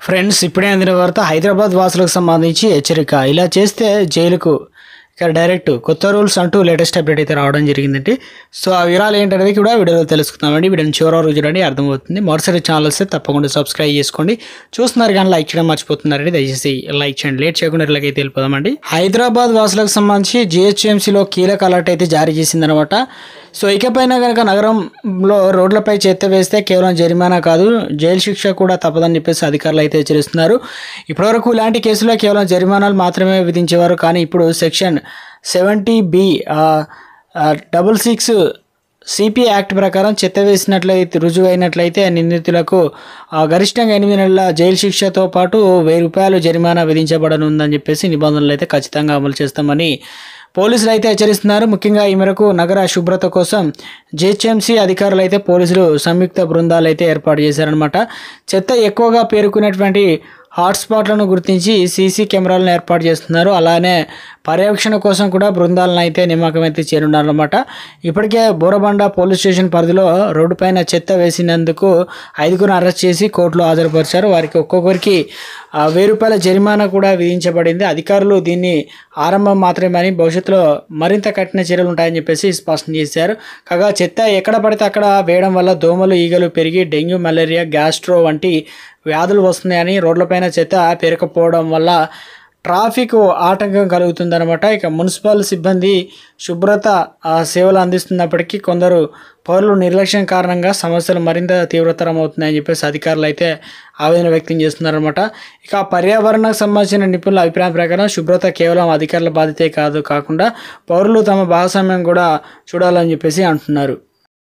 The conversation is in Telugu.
ఫ్రెండ్స్ ఇప్పుడే అందిన వార్త హైదరాబాద్ వాసులకు సంబంధించి హెచ్చరిక. ఇలా చేస్తే జైలుకు ఇక డైరెక్ట్ కొత్త రూల్స్ అంటూ లేటెస్ట్ అప్డేట్ అయితే రావడం జరిగిందండి. సో ఆ వివరాలు ఏంటనేది కూడా వీడియోలో తెలుసుకుందామండి. వీడియోని చివరి వరకు చూడండి, అర్థమవుతుంది. మరోసారి ఛానల్ వస్తే తప్పకుండా సబ్స్క్రైబ్ చేసుకోండి. చూస్తున్నారు కానీ లైక్ చేయడం మర్చిపోతున్నారండి. దయచేసి లైక్ చేయండి. లేట్ చేయకుండా ఇలాగైతే వెళ్ళిపోదామండి. హైదరాబాద్ వాసులకు సంబంధించి జిహెచ్ఎంసీలో కీలక అలర్ట్ అయితే జారీ చేసిందనమాట. సో ఇకపైన కనుక నగరంలో రోడ్లపై చెత్త వేస్తే కేవలం జరిమానా కాదు, జైలు శిక్ష కూడా తప్పదని చెప్పేసి అధికారులు అయితే హెచ్చరిస్తున్నారు. ఇప్పటివరకు ఇలాంటి కేసులో కేవలం జరిమానాలు మాత్రమే విధించేవారు, కానీ ఇప్పుడు సెక్షన్ 70B 66 సిపి యాక్ట్ ప్రకారం చెత్త వేసినట్లయితే రుజువు అయినట్లయితే నిందితులకు గరిష్టంగా 8 నెలల జైలు శిక్షతో పాటు ₹1000 జరిమానా విధించబడనుందని చెప్పేసి నిబంధనలు అయితే ఖచ్చితంగా అమలు చేస్తామని పోలీసులు అయితే హెచ్చరిస్తున్నారు. ముఖ్యంగా ఈ మేరకు నగర శుభ్రత కోసం జిహెచ్ఎంసీ అధికారులు అయితే పోలీసులు సంయుక్త బృందాలు అయితే ఏర్పాటు చేశారనమాట. చెత్త ఎక్కువగా పేరుకునేటువంటి హాట్స్పాట్లను గుర్తించి సీసీ కెమెరాలను ఏర్పాటు చేస్తున్నారు. అలానే పర్యవేక్షణ కోసం కూడా బృందాలను అయితే నియామకం అయితే చేరున్నారన్నమాట. ఇప్పటికే బోరబండ పోలీస్ స్టేషన్ పరిధిలో రోడ్డుపైన చెత్త వేసినందుకు 5గురిని అరెస్ట్ చేసి కోర్టులో హాజరుపరిచారు. వారికి ఒక్కొక్కరికి ₹1000 జరిమానా కూడా విధించబడింది. అధికారులు దీన్ని ఆరంభం మాత్రమే అని భవిష్యత్తులో మరింత కఠిన చర్యలు ఉంటాయని చెప్పేసి స్పష్టం చేశారు. కాగా చెత్త ఎక్కడ పడితే అక్కడ వేయడం వల్ల దోమలు, ఈగలు పెరిగి డెంగ్యూ, మలేరియా, గ్యాస్ట్రో వంటి వ్యాధులు వస్తున్నాయని, రోడ్లపైన చెత్త పేరుకపోవడం వల్ల ట్రాఫిక్ ఆటంకం కలుగుతుందన్నమాట. ఇక మున్సిపల్ సిబ్బంది శుభ్రత సేవలు అందిస్తున్నప్పటికీ కొందరు పౌరులు నిర్లక్ష్యం కారణంగా సమస్యలు మరింత తీవ్రతరం అవుతున్నాయని చెప్పేసి అధికారులు అయితే ఆవేదన వ్యక్తం చేస్తున్నారన్నమాట. ఇక పర్యావరణకు సంబంధించిన నిపుణుల అభిప్రాయం ప్రకారం శుభ్రత కేవలం అధికారుల బాధ్యతే కాకుండా పౌరులు తమ భాగస్వామ్యం కూడా చూడాలని చెప్పేసి అంటున్నారు.